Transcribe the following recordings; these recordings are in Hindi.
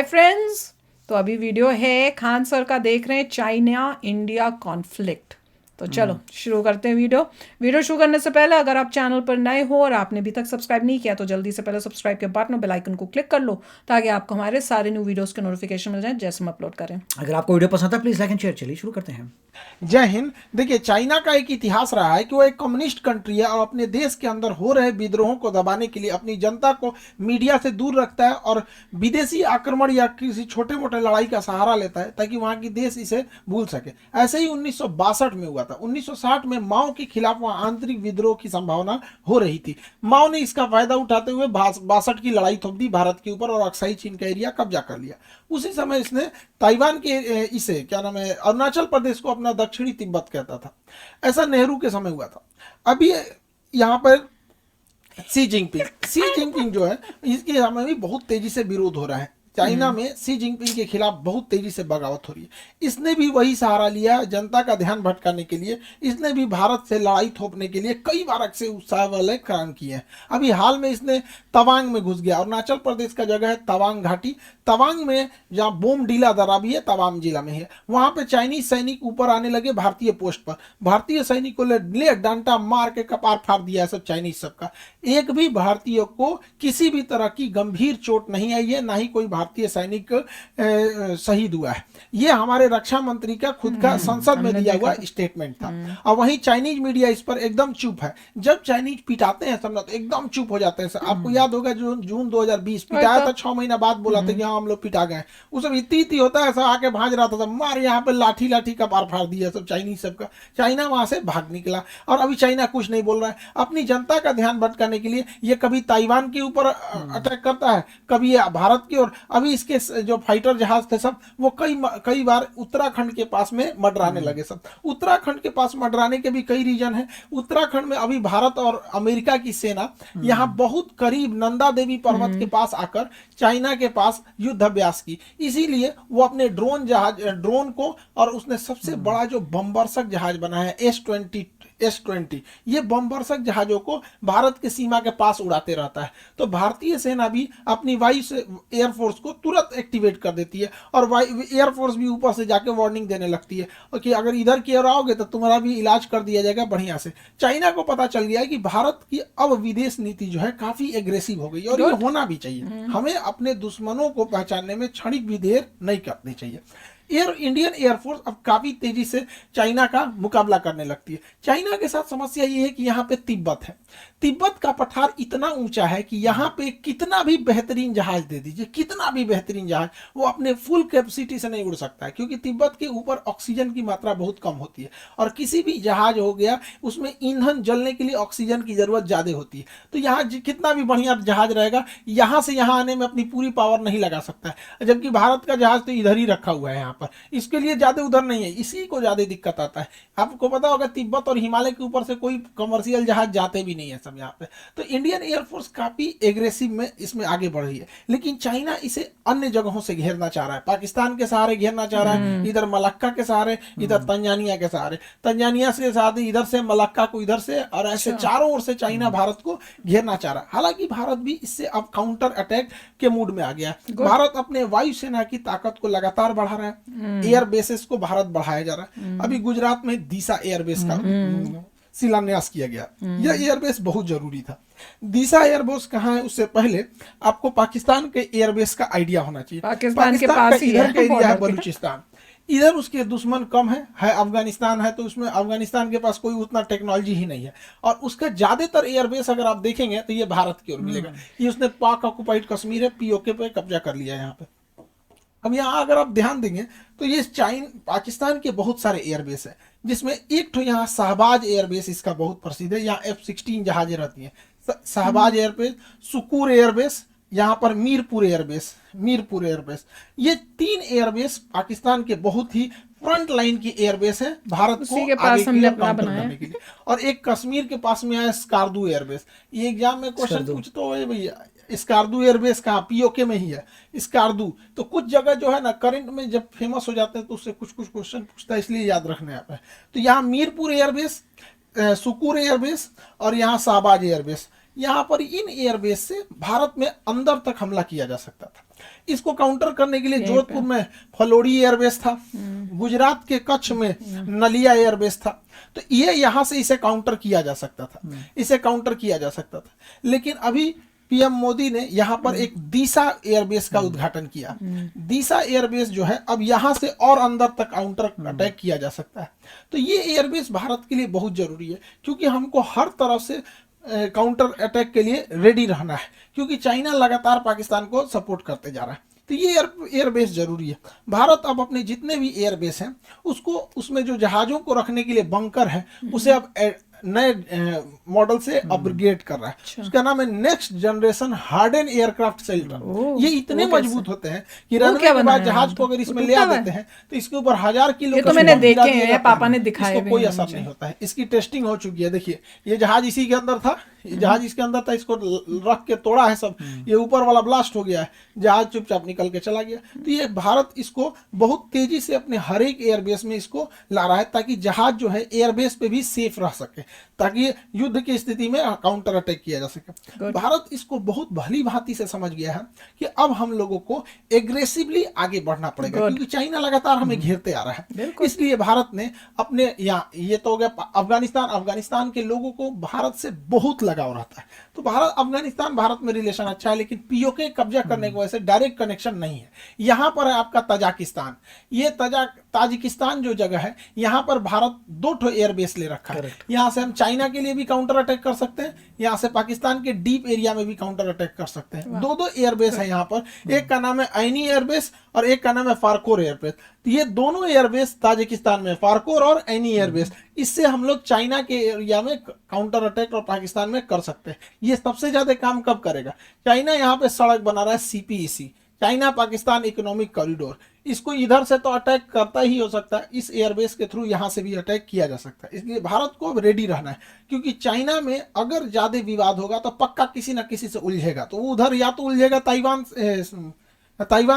फ्रेंड्स, तो अभी वीडियो है खान सर का, देख रहे हैं चाइना इंडिया कॉन्फ्लिक्ट। तो चलो शुरू करते हैं वीडियो शुरू करने से पहले अगर आप चैनल पर नए हो और आपने अभी तक सब्सक्राइब नहीं किया तो जल्दी से पहले सब्सक्राइब के बटन और बेल आइकन को क्लिक कर लो ताकि आपको हमारे सारे न्यू वीडियोस के नोटिफिकेशन मिल जाए जैसे हम अपलोड करें। अगर आपको वीडियो पसंद है प्लीज लाइक एंड शेयर। चलिए शुरू करते हैं। जय हिंद। देखिए, चाइना का एक इतिहास रहा है कि वो एक कम्युनिस्ट कंट्री है और अपने देश के अंदर हो रहे विद्रोहों को दबाने के लिए अपनी जनता को मीडिया से दूर रखता है और विदेशी आक्रमण या किसी छोटे मोटे लड़ाई का सहारा लेता है ताकि वहां की देश इसे भूल सके। ऐसे ही 1962 में हुआ था। 1960 में माओ के खिलाफ वहां आंतरिक विद्रोह की संभावना हो रही थी। माओ ने इसका फायदा उठाते हुए 62 की लड़ाई थोप दी भारत के ऊपर और अक्साई चीन का एरिया कब्जा कर लिया। उसी समय इसने ताइवान के इसे क्या नाम है अरुणाचल प्रदेश को अपना दक्षिणी तिब्बत कहता था। ऐसा नेहरू के समय हुआ था। अभी यहाँ पर सी जिनपिंग जो है इसके समय भी बहुत तेजी से विरोध हो रहा है। चाइना में सी जिनपिंग के खिलाफ बहुत तेजी से बगावत हो रही है। इसने भी वही सहारा लिया जनता का ध्यान भटकाने के लिए। इसने भी भारत से लड़ाई थोपने के लिए कई बार अक्सर उत्साह वाले काम किए हैं। अभी हाल में इसने तवांग में घुस गया। अरुणाचल प्रदेश का जगह है तवांग घाटी। तवांग में जहाँ बोमडीला दर्रा भी है तवांग जिला में है, वहां पे चाइनीज सैनिक ऊपर आने लगे भारतीय पोस्ट पर। भारतीय सैनिकों ने ले डंडा मार के कपार फाड़ दिया सब चाइनीज सबका। एक भी भारतीय को किसी भी तरह की गंभीर चोट नहीं आई है, ना ही कोई भारतीय सैनिक शहीद हुआ है। ये हमारे रक्षा मंत्री का खुद का संसद में दिया हुआ स्टेटमेंट था। और वहीं चाइनीज मीडिया इस पर एकदम चुप है। जब चाइनीज पिटाते हैं सब तो एकदम चुप हो जाते हैं। आपको याद होगा जून 2020 पिटाया था, 6 महीना बाद बोला था कि हाँ हम लोग पिटा गए। वो सब इतनी होता है, सब आके भाज रहा था, सब मार यहाँ पे लाठी का पार फाड़ दिया सब चाइनीज सबका। चाइना वहां से भाग निकला और अभी चाइना कुछ नहीं बोल रहा है। अपनी जनता का ध्यान भटकाने के लिए ये कभी ताइवान के ऊपर अटैक करता है, कभी ये भारत की ओर। अभी इसके जो फाइटर जहाज थे सब वो कई बार उत्तराखंड के पास में मडराने लगे। सब उत्तराखंड के पास मडराने के भी कई रीजन है। उत्तराखंड में अभी भारत और अमेरिका की सेना यहाँ बहुत करीब नंदा देवी पर्वत के पास आकर चाइना के पास युद्धाभ्यास की। इसीलिए वो अपने ड्रोन को, और उसने सबसे बड़ा जो बमवर्षक जहाज बनाया है S-20 ये बमवर्षक जहाजों को भारत के सीमा के पास उड़ाते रहता है। तो भारतीय सेना भी अपनी वायु से एयरफोर्स को तुरंत एक्टिवेट कर देती है और एयरफोर्स भी ऊपर से जाके वार्निंग देने लगती है कि अगर इधर की ओर आओगे तो तुम्हारा भी इलाज कर दिया जाएगा बढ़िया से। चाइना को पता चल गया है कि भारत की अब विदेश नीति जो है काफी एग्रेसिव हो गई और ये होना भी चाहिए। हमें अपने दुश्मनों को पहचानने में क्षणिक भी देर नहीं करनी चाहिए। इंडियन एयरफोर्स अब काफी तेजी से चाइना का मुकाबला करने लगती है। चाइना के साथ समस्या ये है कि यहाँ पे तिब्बत है। तिब्बत का पठार इतना ऊंचा है कि यहाँ पे कितना भी बेहतरीन जहाज दे दीजिए, कितना भी बेहतरीन जहाज, वो अपने फुल कैपेसिटी से नहीं उड़ सकता है क्योंकि तिब्बत के ऊपर ऑक्सीजन की मात्रा बहुत कम होती है और किसी भी जहाज हो गया उसमें ईंधन जलने के लिए ऑक्सीजन की जरूरत ज्यादा होती है। तो यहाँ कितना भी बढ़िया जहाज रहेगा यहाँ से यहाँ आने में अपनी पूरी पावर नहीं लगा सकता है, जबकि भारत का जहाज तो इधर ही रखा हुआ है यहाँ पर, इसके लिए ज्यादा उधर नहीं है, इसी को ज्यादा दिक्कत आता है। आपको पता होगा तिब्बत और हिमालय के ऊपर से कोई कमर्शियल जहाज जाते भी नहीं है सब यहाँ पे। तो इंडियन एयरफोर्स काफी एग्रेसिव में इसमें आगे बढ़ रही है, लेकिन चाइना इसे अन्य जगहों से घेरना चाह रहा है। पाकिस्तान के सहारे घेरना चाह रहा है, इधर मलक्का के सहारे, इधर तंजानिया के सहारे, तंजानिया से साथ इधर से मलक्का को इधर से, और ऐसे चारों ओर से चाइना भारत को घेरना चाह रहा है। हालांकि भारत भी इससे अब काउंटर अटैक के मूड में आ गया है। भारत अपने वायुसेना की ताकत को लगातार बढ़ा रहा है। एयर बेसेस को भारत बढ़ाया जा रहा है। अभी गुजरात में दीसा एयरबेस का शिलान्यास किया गया। यह एयरबेस बहुत जरूरी था। दीसा एयरबेस कहाँ है उससे पहले आपको पाकिस्तान के एयरबेस का आइडिया होना चाहिए। पाकिस्तान के पास ही इधर का एरिया है बलूचिस्तान, इधर उसके दुश्मन कम है अफगानिस्तान है, तो उसमें अफगानिस्तान के पास कोई उतना टेक्नोलॉजी ही नहीं है और उसका ज्यादातर एयरबेस अगर आप देखेंगे तो ये भारत की ओर मिलेगा। ये उसने पाक ऑक्युपाइड कश्मीर है पीओके पे कब्जा कर लिया यहाँ पे। अब यहाँ अगर आप ध्यान देंगे तो ये पाकिस्तान के बहुत सारे एयरबेस है, जिसमें एक तो यहाँ शाहबाज एयरबेस इसका बहुत प्रसिद्ध है। यहाँ F-16 जहाजें रहती हैं। शाहबाज एयरबेस, सुकूर एयरबेस, यहाँ पर मीरपुर एयरबेस, ये 3 एयरबेस पाकिस्तान के बहुत ही फ्रंट लाइन की एयरबेस है भारत को आगे के लिए काउंटर करने के लिए। और एक कश्मीर के पास में है स्कार्दू एयरबेस। ये एग्जाम में क्वेश्चन पूछते हो भैया स्कार्दू एयरबेस कहाँ, पीओके में ही है स्कार्दू। तो कुछ जगह जो है ना करंट में जब फेमस हो जाते हैं तो उससे कुछ क्वेश्चन पूछता है, इसलिए याद रखने आप है। तो यहाँ मीरपुर एयरबेस, सुकूर एयरबेस और यहाँ शाहबाज एयरबेस, यहाँ पर इन एयरबेस से भारत में अंदर तक हमला किया जा सकता था। इसको काउंटर करने के लिए जोधपुर में फलोड़ी एयरबेस था, गुजरात के कच्छ में नलिया एयरबेस था। तो ये यहाँ से इसे काउंटर किया जा सकता था, इसे काउंटर किया जा सकता था। लेकिन अभी पीएम मोदी ने यहाँ पर एक दीसा एयरबेस का उद्घाटन किया। दीसा एयरबेस जो है अब यहाँ से और अंदर तक काउंटर अटैक किया जा सकता है। तो ये एयरबेस भारत के लिए बहुत जरूरी है, क्योंकि हमको हर तरफ से काउंटर अटैक के लिए रेडी रहना है, क्योंकि चाइना लगातार पाकिस्तान को सपोर्ट करते जा रहा है। तो ये एयरबेस जरूरी है। भारत अब अपने जितने भी एयरबेस हैं उसको, उसमें जो जहाजों को रखने के लिए बंकर है, उसे अब नए मॉडल से अपग्रेड कर रहा है। उसका नाम है next generation harden aircraft shelter. ये इतने मजबूत होते हैं कि रनवे के बाद जहाज को अगर इसमें ले आ देते हैं तो इसके ऊपर 1000 किलो तो मैंने देखे हैं, पापा ने दिखाए, इसको कोई असर नहीं होता है। इसकी टेस्टिंग हो चुकी है। देखिए ये जहाज इसी के अंदर था, ये जहाज इसके अंदर था, इसको रख के तोड़ा है सब, ये ऊपर वाला ब्लास्ट हो गया है, जहाज चुपचाप निकल के चला गया। तो ये भारत इसको बहुत तेजी से अपने हर एक एयरबेस में इसको ला रहा है, ताकि जहाज जो है एयरबेस पे भी सेफ रह सके, ताकि युद्ध की स्थिति में काउंटर अटैक किया जा सके। भारत इसको बहुत भली भांति से समझ गया है कि अब हम लोगों को एग्रेसिवली आगे बढ़ना पड़ेगा, क्योंकि चाइना लगातार हमें घेरते आ रहा है। इसलिए भारत ने अपने यहाँ, ये तो हो गया अफगानिस्तान के लोगों को भारत से बहुत लगाव रहता है। तो भारत में रिलेशन अच्छा है, लेकिन पीओके कब्जा करने की वजह से डायरेक्ट कनेक्शन नहीं है। यहाँ पर है आपका तजाकिस्तान। ये ताजिकिस्तान जो जगह है, यहाँ पर भारत 2 एयरबेस ले रखा है। यहाँ से हम चाइना के लिए भी काउंटर अटैक कर सकते हैं, यहाँ से पाकिस्तान के डीप एरिया में भी काउंटर अटैक कर सकते हैं। 2 एयरबेस है यहाँ पर। एक का नाम है ऐनी एयरबेस और एक का नाम है फारकोर एयरबेस। तो ये दोनों एयरबेस ताजिकिस्तान में, फारकोर और ऐनी एयरबेस, इससे हम लोग चाइना के एरिया में काउंटर अटैक और पाकिस्तान में कर सकते हैं। ये सबसे ज्यादा काम कब करेगा? चाइना यहाँ पे सड़क बना रहा है CPEC, China Pakistan economic corridor. इसको इधर से तो अटैक करता ही हो सकता है, इस एयरबेस के थ्रू यहाँ से भी अटैक किया जा सकता है। इसलिए भारत को अब रेडी रहना है, क्योंकि चाइना में अगर ज्यादा विवाद होगा तो पक्का किसी ना किसी से उलझेगा। तो उधर या तो उलझेगा ताइवान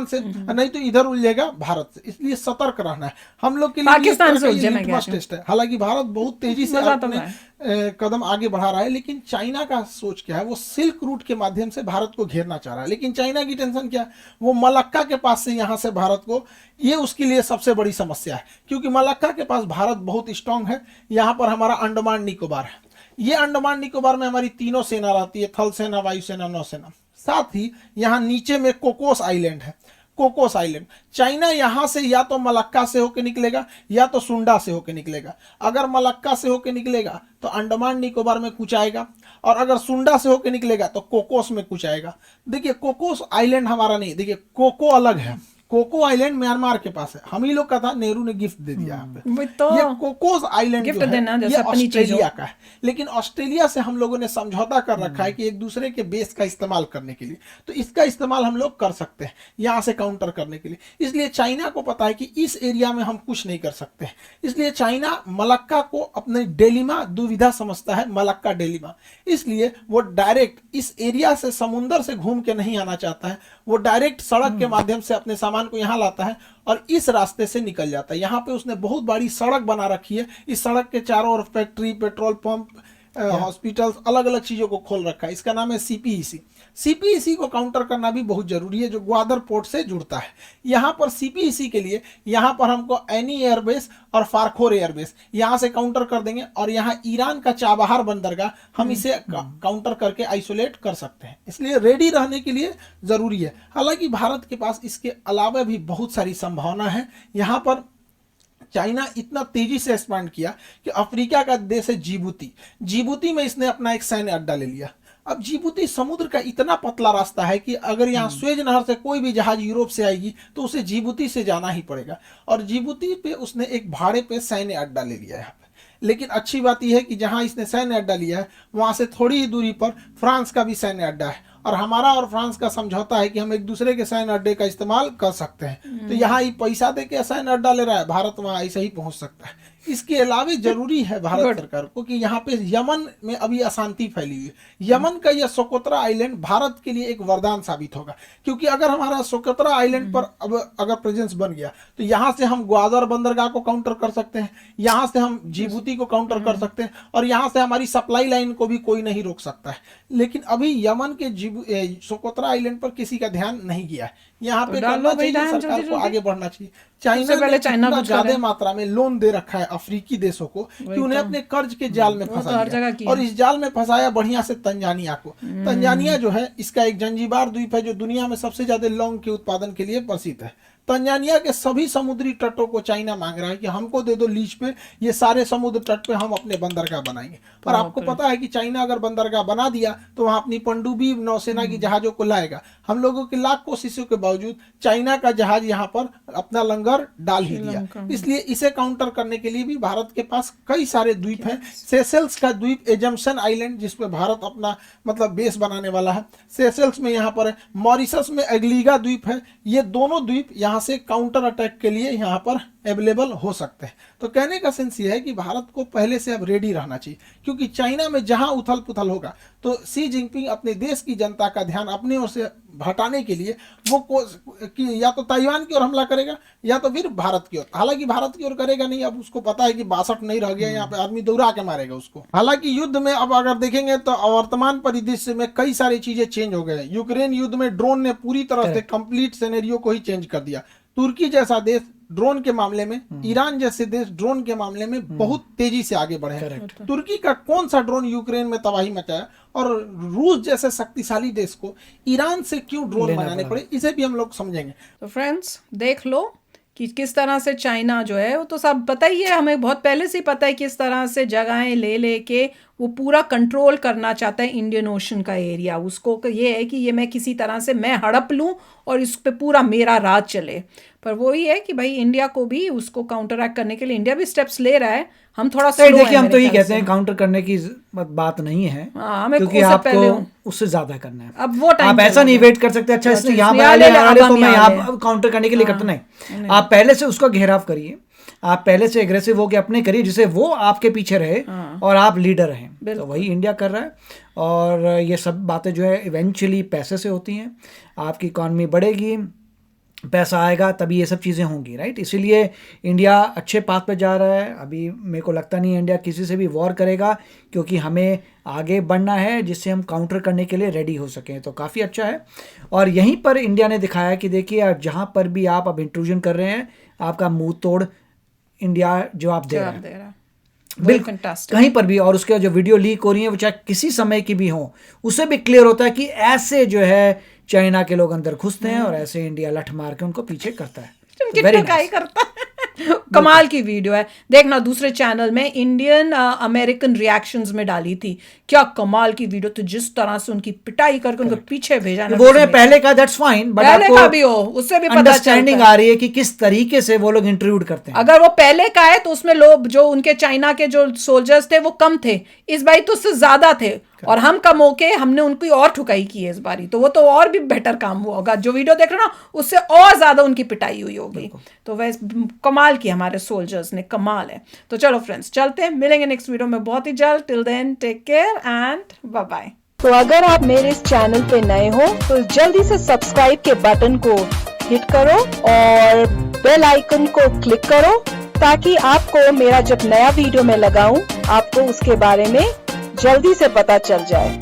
से, नहीं तो इधर उलझेगा भारत से। इसलिए सतर्क रहना है हम लोग के लिए। पाकिस्तान से उलझे मैं टेस्ट है। हालांकि भारत बहुत तेजी से अपने कदम आगे बढ़ा रहा है, लेकिन चाइना का सोच क्या है? वो सिल्क रूट के माध्यम से भारत को घेरना चाह रहा है। लेकिन चाइना की टेंशन क्या है? वो मलक्का के पास से यहाँ से भारत को, ये उसके लिए सबसे बड़ी समस्या है, क्योंकि मलक्का के पास भारत बहुत स्ट्रांग है। यहाँ पर हमारा अंडमान निकोबार है। ये अंडमान निकोबार में हमारी तीनों सेना रहती है, थल सेना, वायुसेना, नौसेना। साथ ही यहाँ नीचे में कोकोस आइलैंड है, कोकोस आइलैंड। चाइना यहाँ से या तो मलक्का से होकर निकलेगा या तो सुंडा से होकर निकलेगा। अगर मलक्का से होकर निकलेगा तो अंडमान निकोबार में कुछ आएगा, और अगर सुंडा से होकर निकलेगा तो कोकोस में कुछ आएगा। देखिए कोकोस आइलैंड हमारा नहीं, देखिए कोको अलग है। कोको आइलैंड म्यांमार के पास है, हम ही लोग का था, नेहरू ने गिफ्ट दे दिया यहाँ पे। तो ये कोकोस आइलैंड गिफ्ट जो है, देना ये ऑस्ट्रेलिया का है। लेकिन ऑस्ट्रेलिया से हम लोगों ने समझौता कर रखा है कि एक दूसरे के बेस का इस्तेमाल करने के लिए, तो इसका इस्तेमाल हम लोग कर सकते हैं यहाँ से काउंटर करने के लिए। इसलिए चाइना को पता है कि इस एरिया में हम कुछ नहीं कर सकते, इसलिए चाइना मलक्का को अपने डेलिमा दुविधा समझता है, मलक्का डेलिमा। इसलिए वो डायरेक्ट इस एरिया से समुंदर से घूम के नहीं आना चाहता है, वो डायरेक्ट सड़क के माध्यम से अपने सामान को यहाँ लाता है और इस रास्ते से निकल जाता है। यहाँ पे उसने बहुत बड़ी सड़क बना रखी है। इस सड़क के चारों ओर फैक्ट्री, पेट्रोल पंप, हॉस्पिटल्स, अलग अलग चीजों को खोल रखा है। इसका नाम है CPEC। CPEC को काउंटर करना भी बहुत जरूरी है, जो ग्वादर पोर्ट से जुड़ता है। यहाँ पर CPEC के लिए यहाँ पर हमको ऐनी एयरबेस और फारखोर एयरबेस यहाँ से काउंटर कर देंगे, और यहाँ ईरान का चाबहार बंदरगाह हम इसे काउंटर करके आइसोलेट कर सकते हैं। इसलिए रेडी रहने के लिए जरूरी है। हालांकि भारत के पास इसके अलावा भी बहुत सारी संभावना है। यहाँ पर चाइना इतना तेजी से एक्सपांड किया कि अफ्रीका का देश है जिबूती में इसने अपना एक सैन्य अड्डा ले लिया। अब जिबूती समुद्र का इतना पतला रास्ता है कि अगर यहाँ स्वेज नहर से कोई भी जहाज यूरोप से आएगी तो उसे जिबूती से जाना ही पड़ेगा, और जिबूती पे उसने एक भाड़े पे सैन्य अड्डा ले लिया है यहाँ पे। लेकिन अच्छी बात यह है कि जहां इसने सैन्य अड्डा लिया है वहां से थोड़ी ही दूरी पर फ्रांस का भी सैन्य अड्डा है, और हमारा और फ्रांस का समझौता है कि हम एक दूसरे के सैन्य अड्डे का इस्तेमाल कर सकते हैं। तो यहाँ ये पैसा दे के सैन्य अड्डा ले रहा है, भारत वहां ऐसे ही पहुंच सकता है। इसके अलावे जरूरी है भारत सरकार को कि यहाँ पे यमन में अभी अशांति फैली हुई है। यमन का यह सोकोत्रा आइलैंड भारत के लिए एक वरदान साबित होगा, क्योंकि अगर हमारा सोकोत्रा आइलैंड पर अब अगर प्रेजेंस बन गया तो यहाँ से हम ग्वादर बंदरगाह को काउंटर कर सकते हैं, यहाँ से हम जिबूती को काउंटर कर सकते हैं, और यहाँ से हमारी सप्लाई लाइन को भी कोई नहीं रोक सकता है। लेकिन अभी यमन के सोकोत्रा आइलैंड पर किसी का ध्यान नहीं गया है। यहाँ पे करना चाहिए, सरकार को आगे बढ़ना चाहिए। चाइना ने ज्यादा मात्रा में लोन दे रखा है अफ्रीकी देशों को कि उन्हें अपने कर्ज के जाल में फंसा दिया, और इस जाल में फंसाया बढ़िया से तंजानिया को। तंजानिया जो है इसका एक जंजीबार द्वीप है जो दुनिया में सबसे ज्यादा लौंग के उत्पादन के लिए प्रसिद्ध है। तंजानिया के सभी समुद्री तटों को चाइना मांग रहा है कि हमको दे दो लीज पे, ये सारे समुद्र तट पे हम अपने बंदरगाह बनाएंगे। और आपको पता है कि चाइना अगर बंदरगाह बना दिया तो वहां अपनी पनडुब्बी नौसेना की जहाजों को लाएगा। हम लोगों की लाख कोशिशों के बावजूद चाइना का जहाज यहाँ पर अपना लंगर डाल ही दिया। इसलिए इसे काउंटर करने के लिए भी भारत के पास कई सारे द्वीप हैं। सेशेल्स का द्वीप एजम्पशन आइलैंड, जिसपे भारत अपना मतलब बेस बनाने वाला है, सेशेल्स में यहाँ पर है। मॉरिशस में एग्लीगा द्वीप है। ये दोनों द्वीप यहाँ से काउंटर अटैक के लिए यहाँ पर अवेलेबल हो सकते हैं। तो कहने का सेंस ये है कि भारत को पहले से अब रेडी रहना चाहिए, क्योंकि चाइना में जहां उथल पुथल होगा तो शी जिनपिंग अपने देश की जनता का ध्यान अपने ओर से हटाने के लिए वो या तो ताइवान की ओर हमला करेगा या तो फिर भारत की ओर। हालांकि भारत की ओर करेगा नहीं, अब उसको पता है कि 62 नहीं रह गया, यहाँ पे आदमी दौड़ा के मारेगा उसको। हालांकि युद्ध में अब अगर देखेंगे तो वर्तमान परिदृश्य में कई सारी चीजें चेंज हो गए। यूक्रेन युद्ध में ड्रोन ने पूरी तरह से कंप्लीट सिनेरियो को ही चेंज कर दिया। तुर्की जैसा देश ड्रोन के मामले में, ईरान जैसे देश ड्रोन के मामले में बहुत तेजी से आगे बढ़े हैं। तुर्की का कौन सा ड्रोन यूक्रेन में तबाही मचाया, और रूस जैसे शक्तिशाली देश को ईरान से क्यों ड्रोन बनाने पड़े, इसे भी हम लोग समझेंगे। तो फ्रेंड्स देख लो कि किस तरह से चाइना जो है, वो तो सब पता ही है, हमें बहुत पहले से ही पता है किस तरह से जगहें ले लेके वो पूरा कंट्रोल करना चाहता है इंडियन ओशन का एरिया। उसको ये है कि ये मैं किसी तरह से मैं हड़प लूँ और इस पे पूरा मेरा राज चले। पर वही है कि भाई इंडिया को भी उसको काउंटर एक्ट करने के लिए इंडिया भी स्टेप्स ले रहा है। हम थोड़ा स्लो देखिए, हम तो ये कहते हैं काउंटर करने की बात नहीं है, क्योंकि आपको उससे ज्यादा करना है। अब वो टाइम आप ऐसा नहीं वेट कर सकते, अच्छा इसने यहाँ पर तो मैं यहाँ काउंटर करने के लिए करता नहीं। आप पहले से उसका घेराव करिए, आप पहले से एग्रेसिव होकर अपने करिए, जिससे वो आपके पीछे रहे और आप लीडर हैं। तो वही इंडिया कर रहा है। और ये सब बातें जो है इवेंचुअली पैसे से होती हैं। आपकी इकॉनमी बढ़ेगी, पैसा आएगा, तभी ये सब चीज़ें होंगी, राइट। इसीलिए इंडिया अच्छे पाथ पे जा रहा है। अभी मेरे को लगता नहीं है इंडिया किसी से भी वॉर करेगा, क्योंकि हमें आगे बढ़ना है जिससे हम काउंटर करने के लिए रेडी हो सकें। तो काफ़ी अच्छा है। और यहीं पर इंडिया ने दिखाया कि देखिए, आप जहाँ पर भी आप अब इंट्रूजन कर रहे हैं, आपका मुंह तोड़ इंडिया जवाब दे रहा है, बिल्कुल कहीं पर भी। और उसके जो वीडियो लीक हो रही है वो चाहे किसी समय की भी हो, उससे भी क्लियर होता है कि ऐसे जो है चाइना के लोग अंदर घुसते हैं और ऐसे इंडिया लठ मार के उनको पीछे करता है। करता है। कमाल की वीडियो है, देखना दूसरे चैनल में इंडियन अमेरिकन रिएक्शंस में डाली थी। क्या कमाल की वीडियो थी, जिस तरह से उनकी पिटाई करके उनको पीछे भेजा। बोल रहे पहले का दैट्स फाइन, बट पहले का भी हो, उससे भी अंडरस्टैंडिंग आ रही है कि किस तरीके से वो लोग इंटरव्यूड करते हैं। अगर वो पहले का है तो उसमें लोग जो उनके चाइना के जो सोल्जर्स थे वो कम थे, इस बारी तो उससे ज्यादा थे, और हम कम होके हमने उनकी और ठुकाई की है इस बारी। तो वो तो और भी बेटर काम हुआ होगा, जो वीडियो देख रहे हो ना उससे और ज्यादा उनकी पिटाई हुई होगी। तो वैसे कमाल की हमारे सोल्जर्स ने, कमाल है। तो चलो फ्रेंड्स चलते हैं, मिलेंगे नेक्स्ट वीडियो में बहुत ही जल्द। Till then take care and bye bye. तो अगर आप मेरे इस चैनल पे नए हो तो जल्दी से सब्सक्राइब के बटन को हिट करो और बेल आइकन को क्लिक करो, ताकि आपको मेरा जब नया वीडियो मैं लगाऊं आपको उसके बारे में जल्दी से पता चल जाए।